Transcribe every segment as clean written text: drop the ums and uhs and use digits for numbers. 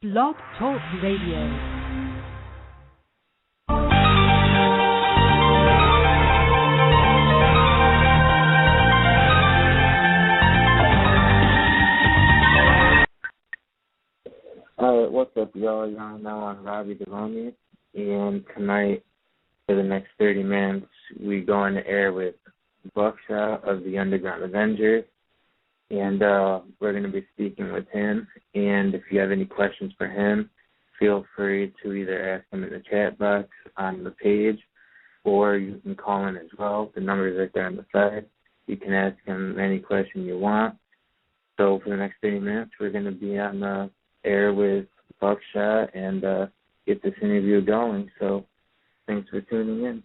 Blog Talk Radio. What's up, y'all? Y'all know I'm Robbie the Rummy, and tonight, for the next 30 minutes, we go on the air with Bukshot of the Underground Avengers, and we're going to be speaking with him. And if you have any questions for him, feel free to either ask him in the chat box on the page, or you can call in as well. The number is right there on the side. You can ask him any question you want. So for the next 30 minutes, we're going to be on the air with Bukshot and get this interview going. So thanks for tuning in.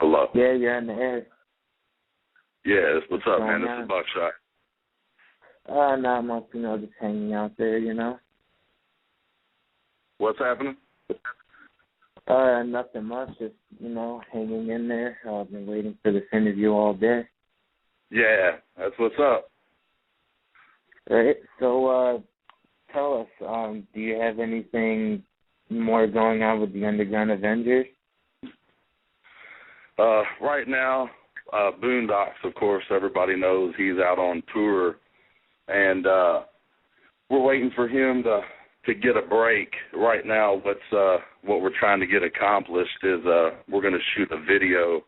Hello. Yeah, you're on the air. Yes, what's up, man? This is Bukshot. Not much, just hanging out there, What's happening? Nothing much, just, hanging in there. I've been waiting for this interview all day. Yeah, that's what's up. Right, so tell us, do you have anything more going on with the Underground Avengers? Right now, Boondocks, of course, everybody knows he's out on tour, and we're waiting for him to get a break. Right now, what we're trying to get accomplished is we're going to shoot a video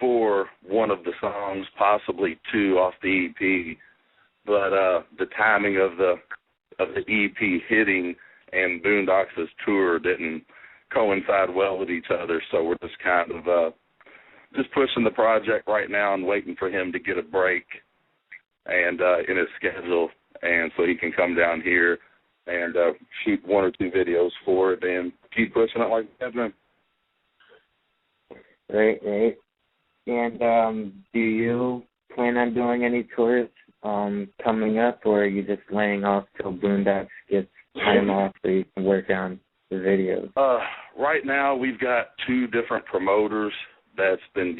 for one of the songs, possibly two off the EP, but the timing of the EP hitting and Boondocks' tour didn't coincide well with each other, so we're just kind of just pushing the project right now and waiting for him to get a break and in his schedule, and so he can come down here and shoot one or two videos for it and keep pushing it like that, man. Right. And do you plan on doing any tours coming up, or are you just laying off till Boondocks gets time off so you can work on the videos? Right now, we've got two different promoters that's been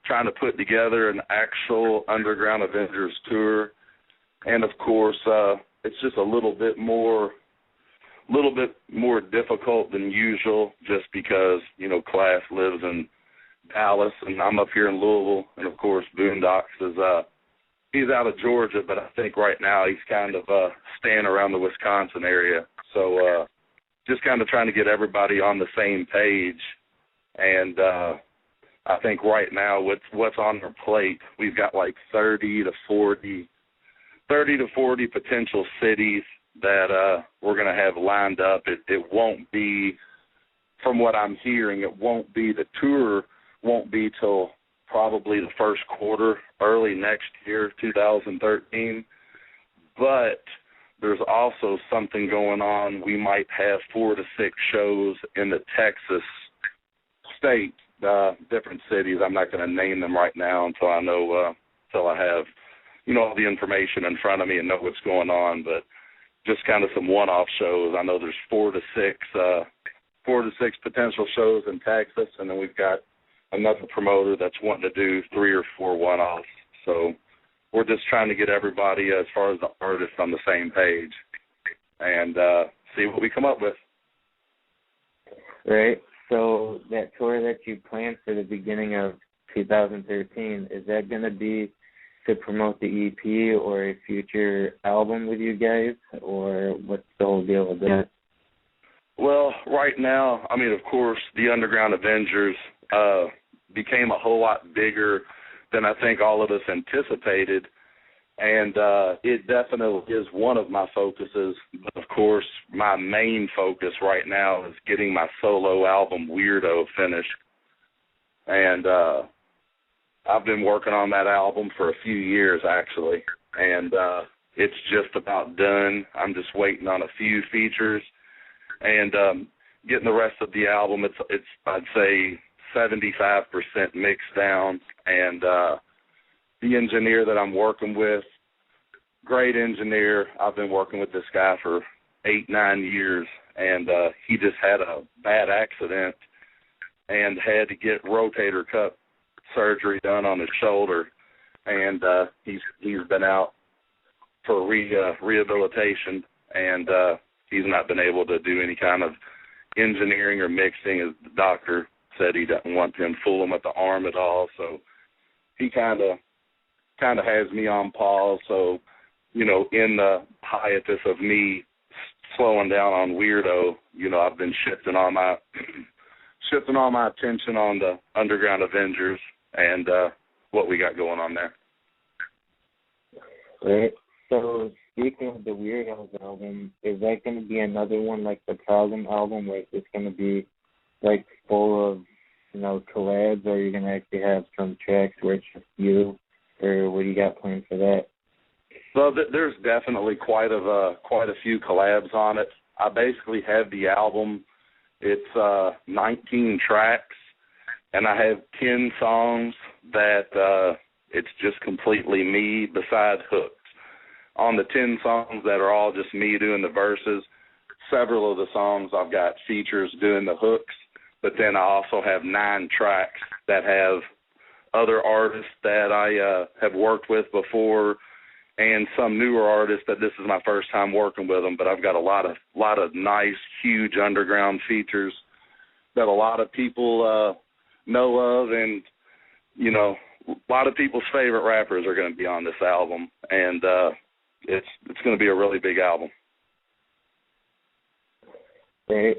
trying to put together an actual Underground Avengers tour, and of course, it's just a little bit more difficult than usual, just because Class lives in Dallas and I'm up here in Louisville, and of course, Boondocks is he's out of Georgia, but I think right now he's kind of staying around the Wisconsin area. So just kind of trying to get everybody on the same page. And I think right now what's on their plate, we've got like 30 to 40 potential cities that we're going to have lined up. It won't be, from what I'm hearing, the tour won't be till probably the first quarter, early next year, 2013. But there's also something going on. We might have 4 to 6 shows in the Texas state, different cities. I'm not going to name them right now until I have, all the information in front of me and know what's going on. But just kind of some one-off shows. I know there's 4 to 6 potential shows in Texas, and then we've got another promoter that's wanting to do 3 or 4 one-offs. So we're just trying to get everybody, as far as the artists, on the same page and see what we come up with. Right. So that tour that you planned for the beginning of 2013, is that going to be to promote the EP or a future album with you guys, or what's the whole deal with that? Well, right now, of course, the Underground Avengers became a whole lot bigger than I think all of us anticipated, and it definitely is one of my focuses. But, of course, my main focus right now is getting my solo album, Weirdo, finished. And I've been working on that album for a few years, actually, and it's just about done. I'm just waiting on a few features and getting the rest of the album. It's I'd say 75% mixed down, and the engineer that I'm working with, great engineer. I've been working with this guy for 8-9 years, and he just had a bad accident and had to get rotator cuff surgery done on his shoulder, and he's been out for rehabilitation, and he's not been able to do any kind of engineering or mixing, as the doctor said he doesn't want to fool him at the arm at all. So he kind of has me on pause. So, you know, in the hiatus of me slowing down on Weirdo, you know, I've been shifting all my attention on the Underground Avengers and what we got going on there. Right. So speaking of the Weirdos album, is that going to be another one like the Problem album, where it's going to be like full of, you know, collabs, or are you going to actually have some tracks where it's just you, or what do you got planned for that? Well, there's definitely quite a few collabs on it. I basically have the album. It's 19 tracks, and I have 10 songs that it's just completely me beside hooks. On the 10 songs that are all just me doing the verses, several of the songs I've got features doing the hooks, but then I also have 9 tracks that have other artists that I have worked with before, and some newer artists that this is my first time working with them. But I've got a lot of nice, huge underground features that a lot of people know of, and you know, a lot of people's favorite rappers are going to be on this album, and it's going to be a really big album. Right.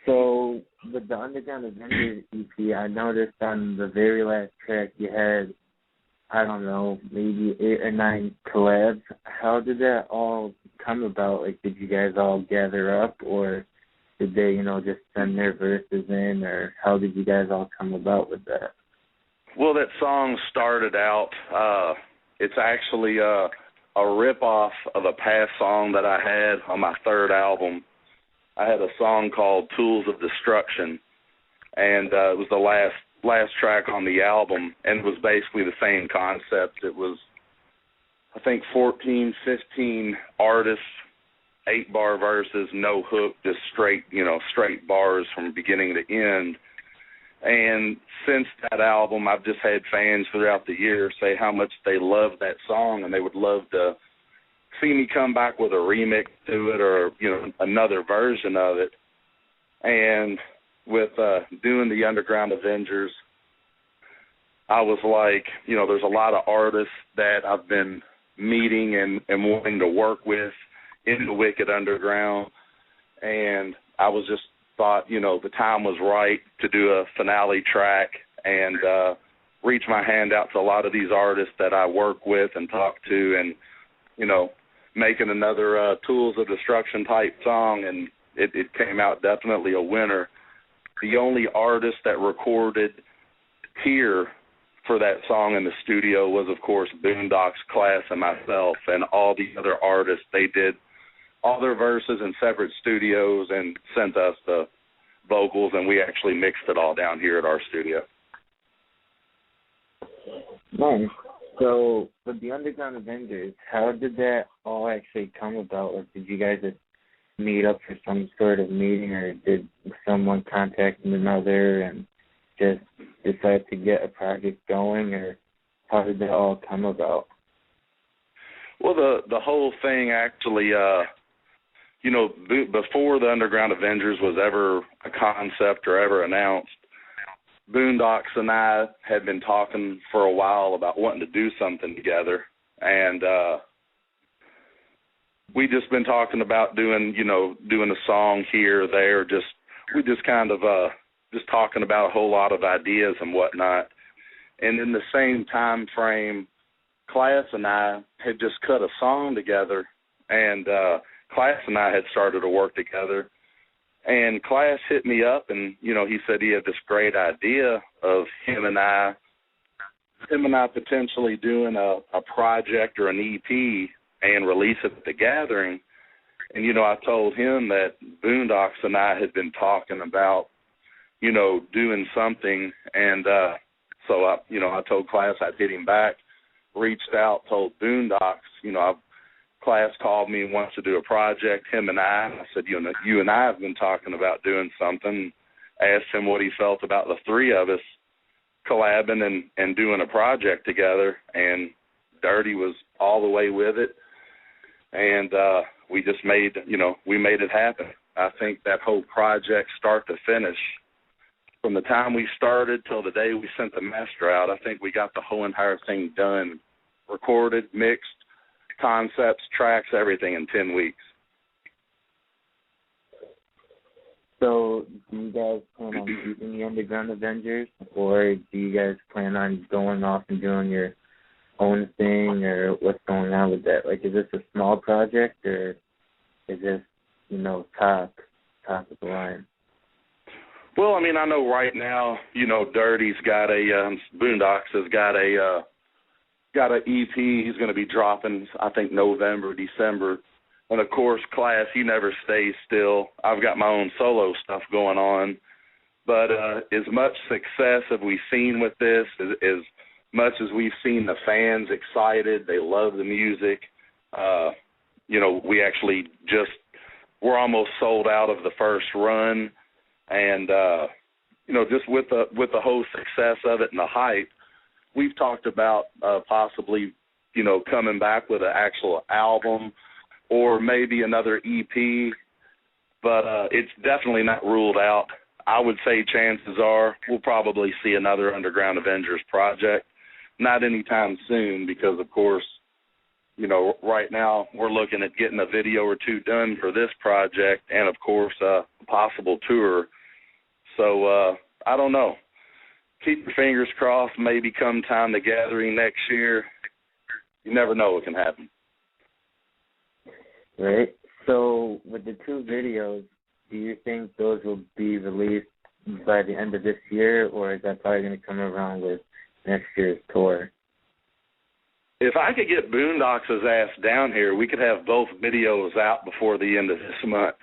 So with the Underground Avengers EP, I noticed on the very last track you had, I don't know, maybe 8 or 9 collabs. How did that all come about? Like, did you guys all gather up, or did they, you know, just send their verses in, or how did you guys all come about with that? Well, that song started out, it's actually a rip-off of a past song that I had on my third album. I had a song called Tools of Destruction, and it was the last track on the album, and it was basically the same concept. It was, I think, 14, 15 artists, 8-bar verses, no hook, just straight bars from beginning to end. And since that album, I've just had fans throughout the year say how much they love that song, and they would love to see me come back with a remix to it, or, you know, another version of it. And with doing the Underground Avengers, I was like, you know, there's a lot of artists that I've been meeting and wanting to work with in the Wicked Underground, and I was just thought, you know, the time was right to do a finale track and reach my hand out to a lot of these artists that I work with and talk to, and, you know, making another Tools of Destruction type song, and it came out definitely a winner. The only artist that recorded here for that song in the studio was, of course, Boondocks, Class, and myself, and all the other artists, they did all their verses in separate studios and sent us the vocals, and we actually mixed it all down here at our studio. Nice. So, with the Underground Avengers, how did that all actually come about? Or did you guys just meet up for some sort of meeting, or did someone contact another and just decide to get a project going, or how did that all come about? Well, the whole thing actually, you know, before the Underground Avengers was ever a concept or ever announced, Boondocks and I had been talking for a while about wanting to do something together, and we just been talking about doing a song here or there. We just kind of just talking about a whole lot of ideas and whatnot. And in the same time frame, Class and I had just cut a song together, and Class and I had started to work together. And Class hit me up, and, you know, he said he had this great idea of him and I potentially doing a project or an EP and release it at the Gathering. And, you know, I told him that Boondocks and I had been talking about, you know, doing something. And so, I told Class I'd hit him back, reached out, told Boondocks, you know, Class called me and wants to do a project, him and I. I said, you know, you and I have been talking about doing something. Asked him what he felt about the three of us collabing and doing a project together, and Dirty was all the way with it. and we just made it happen. I think that whole project, start to finish, from the time we started till the day we sent the master out, I think we got the whole entire thing done, recorded, mixed, concepts, tracks, everything in 10 weeks. So do you guys plan on keeping the Underground Avengers, or do you guys plan on going off and doing your own thing, or what's going on with that? Like, is this a small project, or is this, top of the line? Well, I mean, I know right now, Dirty's got Boondocks has got a EP. He's going to be dropping, I think, November, December. And, of course, Class, he never stays still. I've got my own solo stuff going on. But as much success have we seen with this, as much as we've seen the fans excited, they love the music. We actually we're almost sold out of the first run. And, just with the whole success of it and the hype, we've talked about possibly, coming back with an actual album or maybe another EP, but it's definitely not ruled out. I would say chances are we'll probably see another Underground Avengers project, not anytime soon because, of course, right now we're looking at getting a video or two done for this project and, of course, a possible tour. So I don't know. Keep your fingers crossed. Maybe come time the gathering next year. You never know what can happen. Right. So with the two videos, do you think those will be released by the end of this year, or is that probably going to come around with next year's tour? If I could get Boondocks' ass down here, we could have both videos out before the end of this month.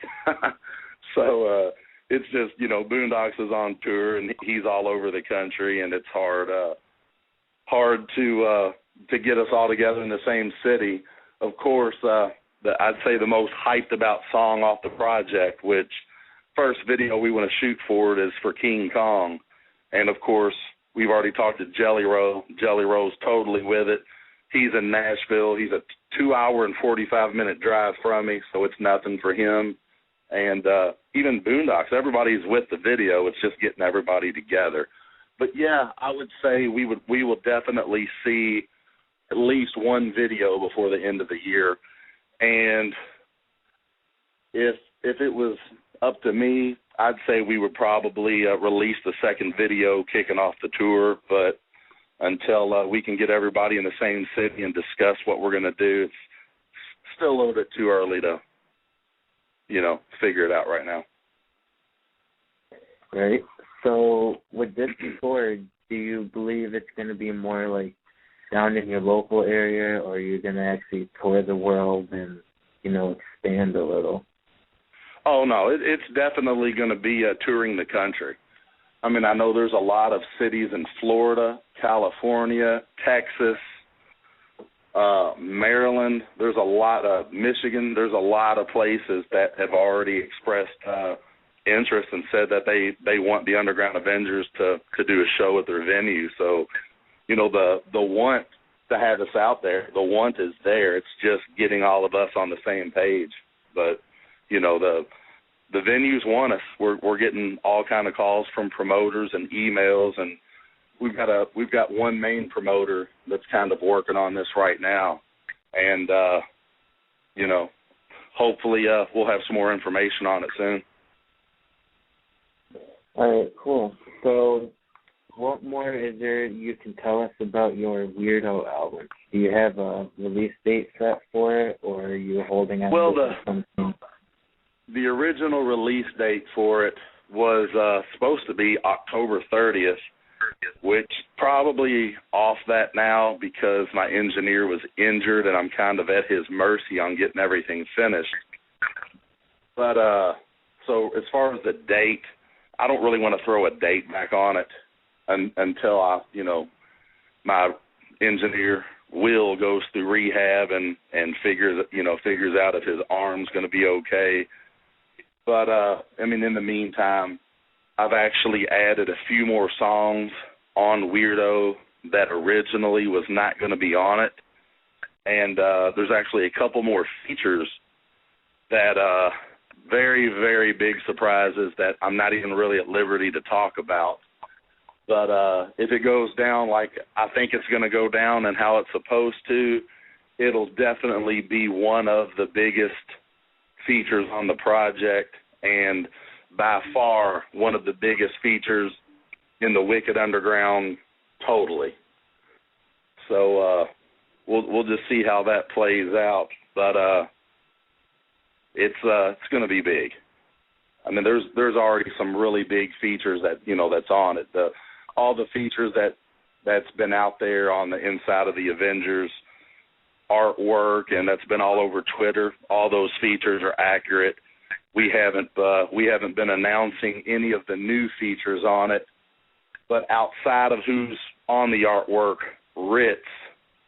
So it's just, Boondocks is on tour and he's all over the country, and it's hard to get us all together in the same city. Of course, I'd say the most hyped about song off the project, which first video we want to shoot for it is for King Kong. And, of course, we've already talked to Jelly Roll. Jelly Roll's totally with it. He's in Nashville. He's a 2-hour and 45-minute drive from me, so it's nothing for him. And even Boondocks, everybody's with the video. It's just getting everybody together. But, yeah, I would say we will definitely see at least one video before the end of the year. And if it was up to me, I'd say we would probably release the second video kicking off the tour. But until we can get everybody in the same city and discuss what we're going to do, it's still a little bit too early to, figure it out right now. Right. So with this tour, do you believe it's going to be more like down in your local area, or are you going to actually tour the world and, expand a little? Oh, no, it's definitely going to be touring the country. I mean, I know there's a lot of cities in Florida, California, Texas, Maryland. There's a lot of Michigan. There's a lot of places that have already expressed interest and said that they want the Underground Avengers to do a show at their venue. So, the want to have us out there, the want is there. It's just getting all of us on the same page. But, the venues want us. We're getting all kind of calls from promoters and emails, and we've got one main promoter that's kind of working on this right now. And, hopefully we'll have some more information on it soon. All right, cool. So what more is there you can tell us about your Weirdo album? Do you have a release date set for it, or are you holding out for something? The original release date for it was supposed to be October 30th, which probably off that now because my engineer was injured and I'm kind of at his mercy on getting everything finished. But so as far as the date, I don't really want to throw a date back on it until my engineer Will goes through rehab and figures out if his arm's going to be okay. But in the meantime, I've actually added a few more songs on Weirdo that originally was not going to be on it, and there's actually a couple more features that very, very big surprises that I'm not even really at liberty to talk about. But if it goes down like I think it's going to go down and how it's supposed to, it'll definitely be one of the biggest features on the project, and by far one of the biggest features in the Wicked Underground totally. So we'll just see how that plays out, but it's going to be big. I mean, there's already some really big features that that's on it. All the features that's been out there on the inside of the Avengers artwork, and that's been all over Twitter. All those features are accurate. We haven't been announcing any of the new features on it, but outside of who's on the artwork, Ritz,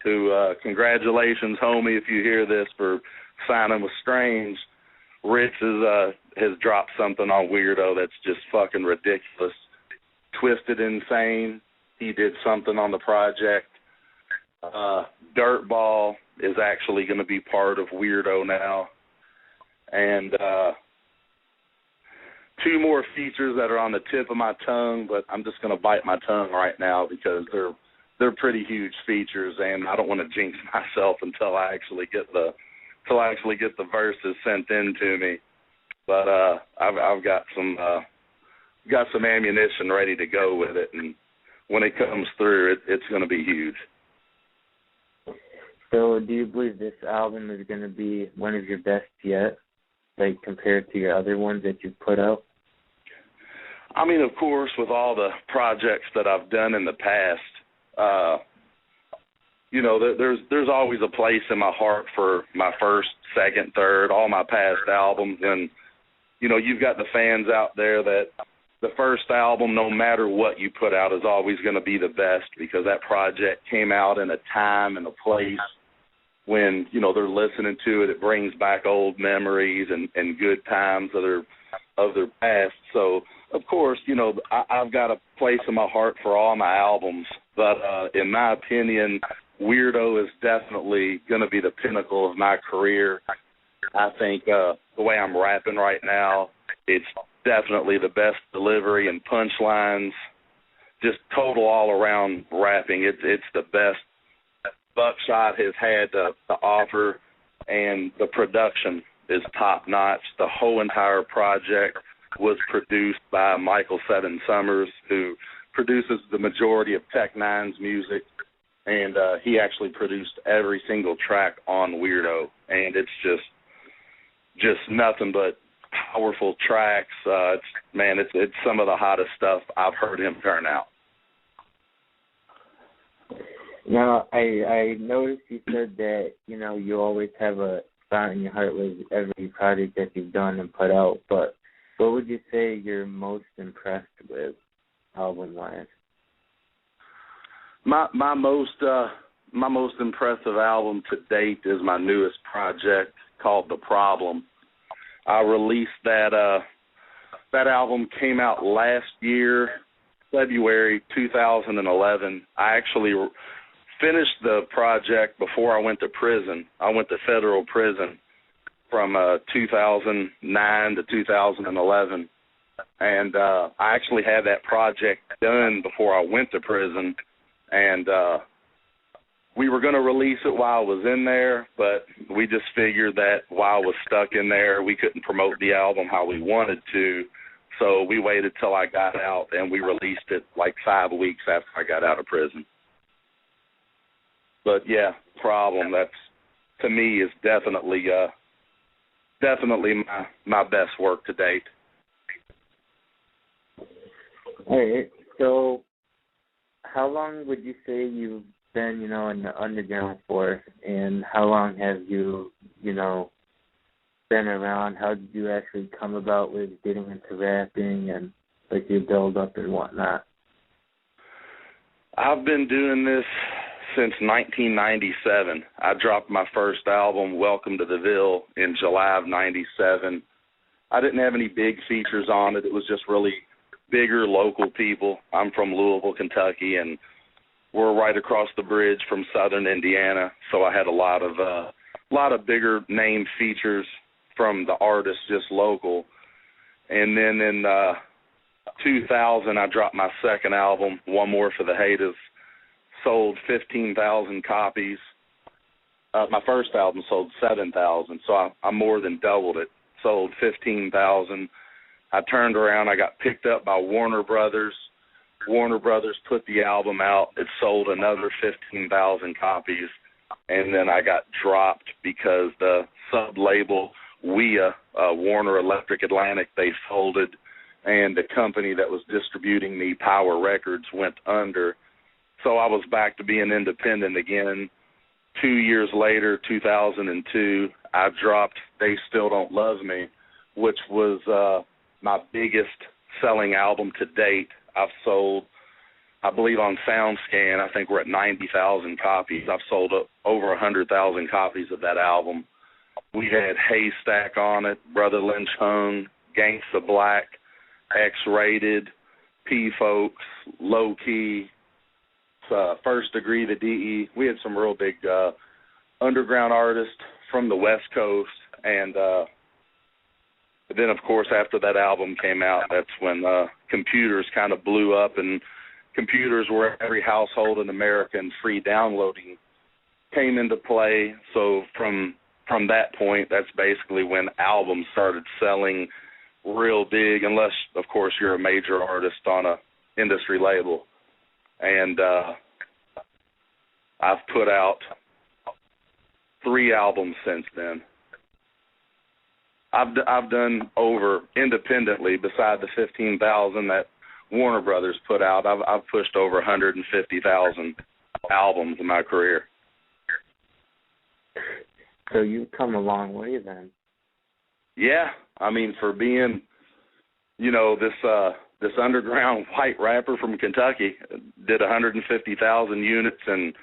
who congratulations, homie, if you hear this, for signing with Strange. Ritz has dropped something on Weirdo that's just fucking ridiculous. Twisted Insane, he did something on the project. Dirtball is actually going to be part of Weirdo now. And two more features that are on the tip of my tongue, but I'm just going to bite my tongue right now because they're pretty huge features, and I don't want to jinx myself until I actually get the verses sent in to me. But I've got some ammunition ready to go with it, and when it comes through, it's going to be huge. So do you believe this album is going to be one of your best yet, like compared to your other ones that you've put out? I mean, of course, with all the projects that I've done in the past, there's always a place in my heart for my first, second, third, all my past albums. And, you've got the fans out there that the first album, no matter what you put out, is always going to be the best because that project came out in a time and a place when, they're listening to it. It brings back old memories and good times of their past. So, of course, I've got a place in my heart for all my albums. But in my opinion, Weirdo is definitely going to be the pinnacle of my career. I think the way I'm rapping right now, it's definitely the best delivery and punchlines, just total all-around rapping. It's the best Bukshot has had to offer, and the production is top-notch. The whole entire project was produced by Michael Seven Summers, who produces the majority of Tech Nine's music, and he actually produced every single track on Weirdo, and it's just nothing but powerful tracks. It's some of the hottest stuff I've heard him turn out. Now, I noticed you said that, you always have a spot in your heart with every project that you've done and put out, but what would you say you're most impressed with album-wise? My most impressive album to date is my newest project called The Problem. I released that album came out last year, February 2011. I actually finished the project before I went to prison. I went to federal prison from 2009 to 2011. And I actually had that project done before I went to prison. And we were going to release it while I was in there, but we just figured that while I was stuck in there, we couldn't promote the album how we wanted to. So we waited till I got out, and we released it like 5 weeks after I got out of prison. But yeah, Problem, that's, to me, is definitely my best work to date. All right. So how long would you say you've been, in the underground for, and how long have you, been around? How did you actually come about with getting into rapping and like your build up and whatnot? I've been doing this since 1997. I dropped my first album, Welcome to the Ville, in July of 97. I didn't have any big features on it. It was just really bigger local people. I'm from Louisville, Kentucky, and were right across the bridge from Southern Indiana, so I had a lot of bigger name features from the artists, just local. And then in 2000, I dropped my second album, One More for the Haters, sold 15,000 copies. My first album sold 7,000, so I more than doubled it, sold 15,000. I turned around, I got picked up by Warner Brothers. Warner Brothers put the album out. It sold another 15,000 copies, and then I got dropped because the sub-label WEA, Warner Electric Atlantic, they folded, and the company that was distributing me, Power Records, went under. So I was back to being independent again. 2 years later, 2002, I dropped They Still Don't Love Me, which was my biggest selling album to date. I've sold, I believe on SoundScan, I think we're at 90,000 copies. I've sold over 100,000 copies of that album. We had Haystack on it, Brother Lynch Hung, Gangsta Black, X-Rated, P-Folks, Low Key, First Degree, the DE. We had some real big underground artists from the West Coast. And then, of course, after that album came out, that's when computers kind of blew up, and computers were every household in America, and free downloading came into play. So from that point, that's basically when albums started selling real big, unless, of course, you're a major artist on a industry label. And I've put out 3 albums since then. I've done over independently, beside the 15,000 that Warner Brothers put out. I've pushed over 150,000 albums in my career. So you've come a long way then. Yeah, I mean, for being, this underground white rapper from Kentucky, did 150,000 units and,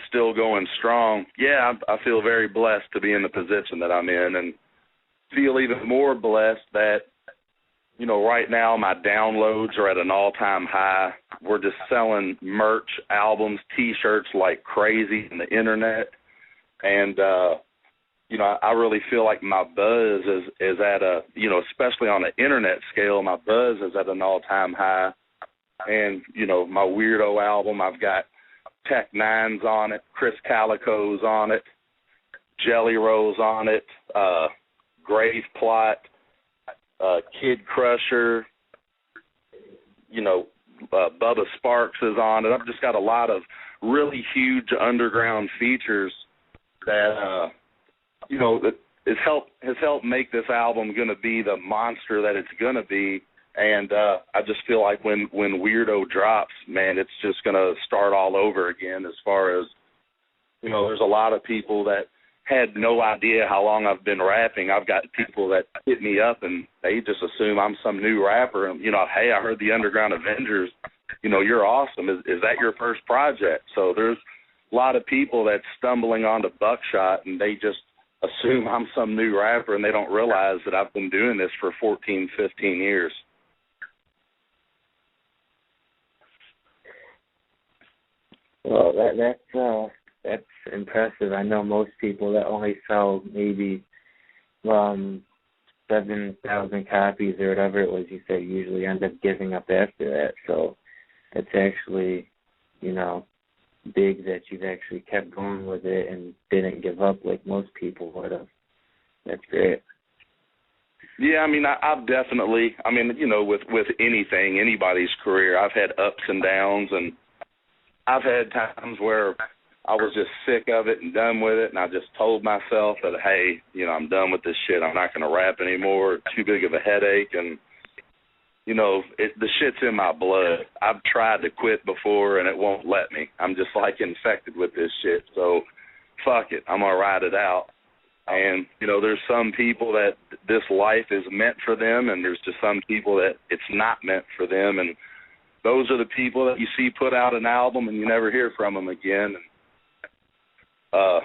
still going strong. Yeah, I feel very blessed to be in the position that I'm in, and feel even more blessed that, right now my downloads are at an all-time high. We're just selling merch, albums, T-shirts like crazy on the internet. And, I really feel like my buzz is at a, especially on the internet scale, my buzz is at an all-time high. And, my Weirdo album, I've got Tech Nines on it, Chris Calico's on it, Jelly Rose on it, Grave Plot, Kid Crusher, Bubba Sparks is on it. I've just got a lot of really huge underground features that, that has helped make this album going to be the monster that it's going to be. And I just feel like when Weirdo drops, man, it's just going to start all over again as far as, there's a lot of people that had no idea how long I've been rapping. I've got people that hit me up and they just assume I'm some new rapper. And, hey, I heard the Underground Avengers. You're awesome. Is that your first project? So there's a lot of people that's stumbling onto Bukshot and they just assume I'm some new rapper, and they don't realize that I've been doing this for 14, 15 years. Well, that's impressive. I know most people that only sell maybe 7,000 copies or whatever it was you said usually end up giving up after that. So it's actually, big that you've actually kept going with it and didn't give up like most people would have. That's great. Yeah, I mean, I've definitely, with anything, anybody's career, I've had ups and downs, and I've had times where I was just sick of it and done with it, and I just told myself that, hey, I'm done with this shit. I'm not going to rap anymore. It's too big of a headache, and, the shit's in my blood. I've tried to quit before, and it won't let me. I'm just, infected with this shit, so fuck it. I'm going to ride it out. And, there's some people that this life is meant for them, and there's just some people that it's not meant for them, and those are the people that you see put out an album and you never hear from them again. And, I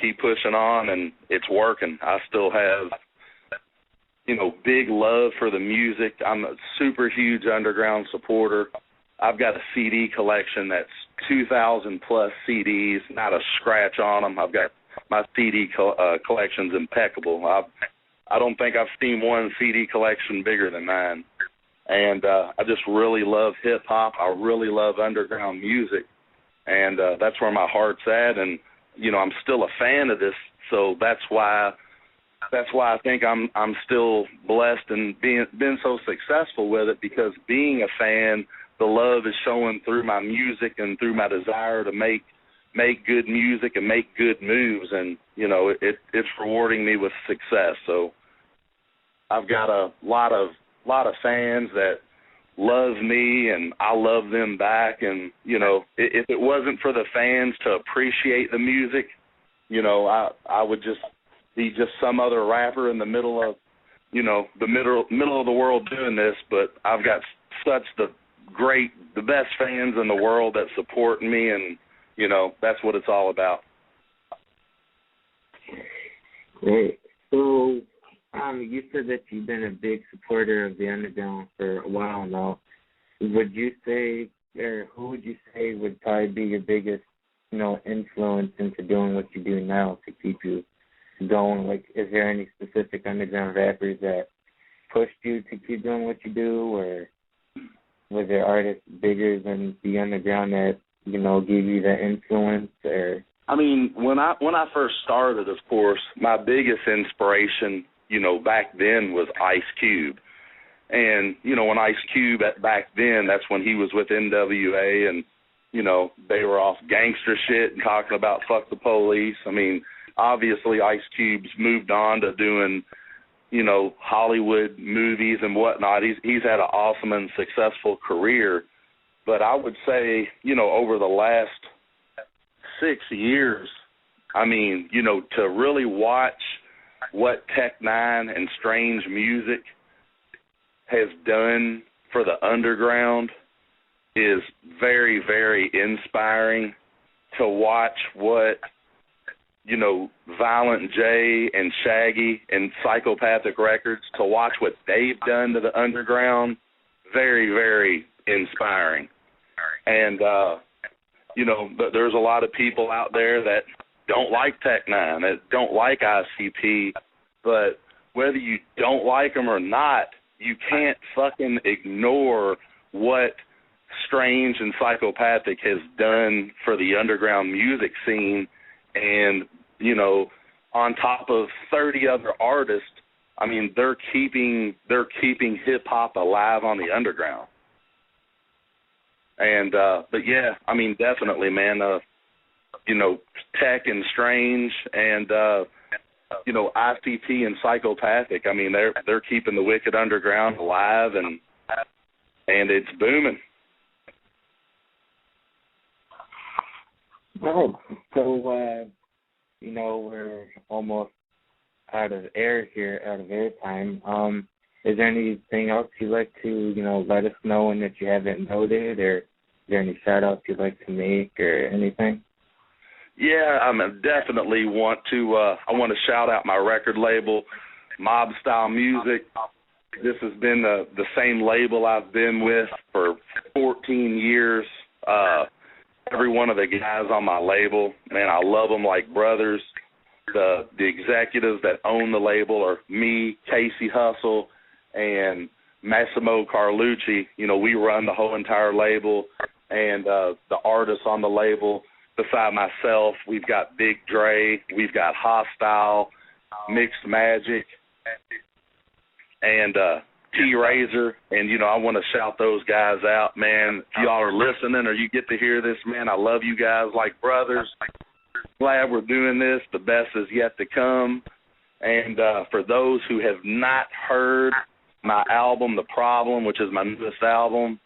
keep pushing on, and it's working. I still have, big love for the music. I'm a super huge underground supporter. I've got a CD collection that's 2,000 plus CDs, not a scratch on them. I've got my CD collection's impeccable. I don't think I've seen one CD collection bigger than mine. And I just really love hip-hop. I really love underground music. And that's where my heart's at. And, you know, I'm still a fan of this, so that's why I think I'm still blessed and been so successful with it, because being a fan, the love is showing through my music and through my desire to make good music and make good moves, and you know it's rewarding me with success. So I've got a lot of fans that love me, and I love them back. And you know, if it wasn't for the fans to appreciate the music, you know, I would just be just some other rapper in the middle of, you know, the middle of the world doing this. But I've got such the best fans in the world that support me, and you know, that's what it's all about. Great. So, you said that you've been a big supporter of the Underground for a while now. Would you say, or who would you say would probably be your biggest, you know, influence into doing what you do now to keep you going? Like, is there any specific underground rappers that pushed you to keep doing what you do, or was there artists bigger than the Underground that, you know, give you that influence? Or I mean, when I first started, of course, my biggest inspiration, you know, back then was Ice Cube. And, you know, when Ice Cube back then, that's when he was with NWA, and, you know, they were off gangster shit and talking about fuck the police. I mean, obviously Ice Cube's moved on to doing, you know, Hollywood movies and whatnot. He's had an awesome and successful career. But I would say, you know, over the last 6 years, I mean, you know, to really watch what Tech Nine and Strange Music has done for the underground is very, very inspiring. To watch what, you know, Violent J and Shaggy and Psychopathic Records, to watch what they've done to the underground, very, very inspiring. And, you know, there's a lot of people out there that don't like Tech Nine, that don't like ICP, but whether you don't like them or not, you can't fucking ignore what Strange and Psychopathic has done for the underground music scene. And, you know, on top of 30 other artists, I mean, they're keeping hip-hop alive on the underground. And, but yeah, I mean, definitely, man, you know, Tech and Strange and, you know, ICP and Psychopathic, I mean, they're keeping the wicked underground alive, and it's booming. Oh, so, you know, we're almost out of air time. Is there anything else you'd like to, you know, let us know and that you haven't noted, or is there any shout-outs you'd like to make or anything? Yeah, I definitely want to, I want to shout out my record label, Mob Style Music. This has been the same label I've been with for 14 years. Every one of the guys on my label, man, I love them like brothers. The executives that own the label are me, Casey Hustle, and Massimo Carlucci. You know, we run the whole entire label, and the artists on the label, beside myself, we've got Big Dre, we've got Hostile, Mixed Magic, and T-Razor. And, you know, I want to shout those guys out, man. If y'all are listening or you get to hear this, man, I love you guys like brothers. Glad we're doing this. The best is yet to come. And for those who have not heard my album, The Problem, which is my newest album,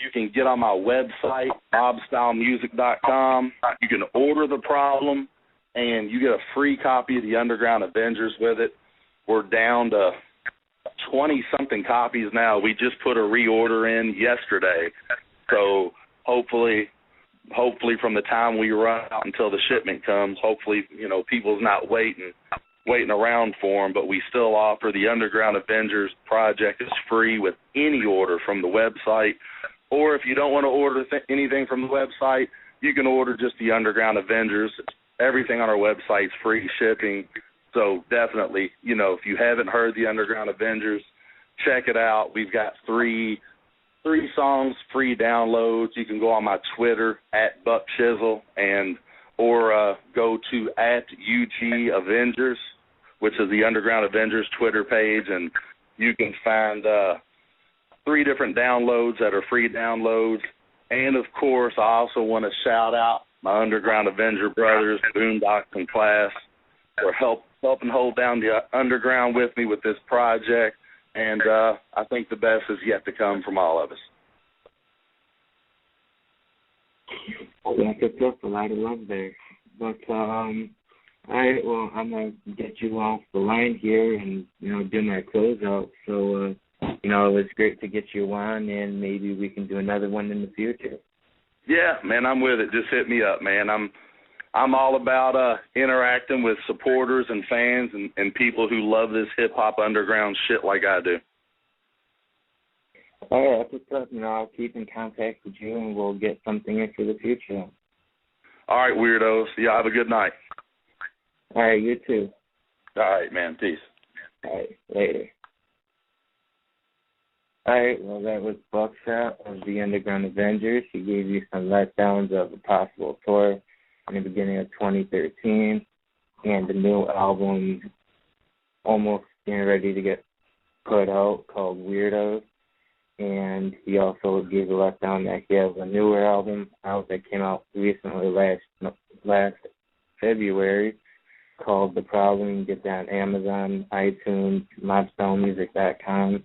you can get on my website, bobstylemusic.com. You can order The Problem, and you get a free copy of the Underground Avengers with it. We're down to 20-something copies now. We just put a reorder in yesterday. So hopefully from the time we run out until the shipment comes, hopefully, you know, people's not waiting around for them, but we still offer the Underground Avengers project is free with any order from the website Or if you don't want to order anything from the website, you can order just the Underground Avengers. Everything on our website's free shipping. So definitely, if you haven't heard the Underground Avengers, check it out. We've got three songs, free downloads. You can go on my Twitter @BuckChisel or go to @UG Avengers, which is the Underground Avengers Twitter page, and you can find 3 different downloads that are free downloads. And, of course, I also want to shout out my Underground Avenger brothers, Boondocks and Class, for helping hold down the Underground with me with this project. And I think the best is yet to come from all of us. That's a lot of love there. But, all right, well, I'm going to get you off the line here and, do my closeout. So, it was great to get you on, and maybe we can do another one in the future. Yeah, man, I'm with it. Just hit me up, man. I'm all about interacting with supporters and fans and people who love this hip-hop underground shit like I do. All right, that's what's up. I'll keep in contact with you, and we'll get something in for the future. All right, weirdos. Yeah, have a good night. All right, you too. All right, man. Peace. All right, later. All right, well, that was Bukshot of the Underground Avengers. He gave you some letdowns of a possible tour in the beginning of 2013 and the new album almost getting ready to get put out called Weirdos. And he also gave a letdown that he has a newer album out that came out recently last February called The Problem. You can get that on Amazon, iTunes, MobStoneMusic.com,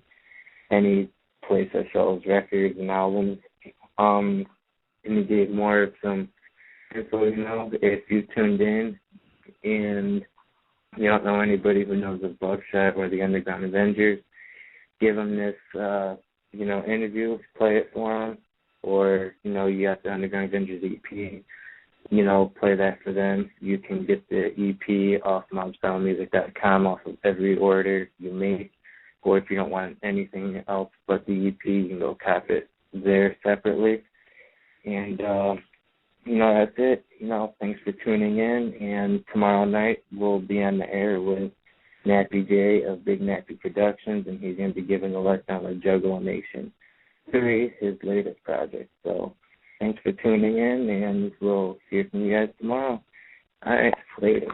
any place that sells records and albums. And he gave more of some info, if you tuned in and you don't know anybody who knows of Bukshot or the Underground Avengers, give them this, interview, play it for them, or, you got the Underground Avengers EP, play that for them. You can get the EP off MobStoneMusic.com off of every order you make, or if you don't want anything else but the EP, you can go cop it there separately. And, that's it. Thanks for tuning in, and tomorrow night we'll be on the air with Nappy J of Big Nappy Productions, and he's going to be giving a letdown of Juggalo Nation 3, his latest project. So thanks for tuning in, and we'll hear from you guys tomorrow. All right, later.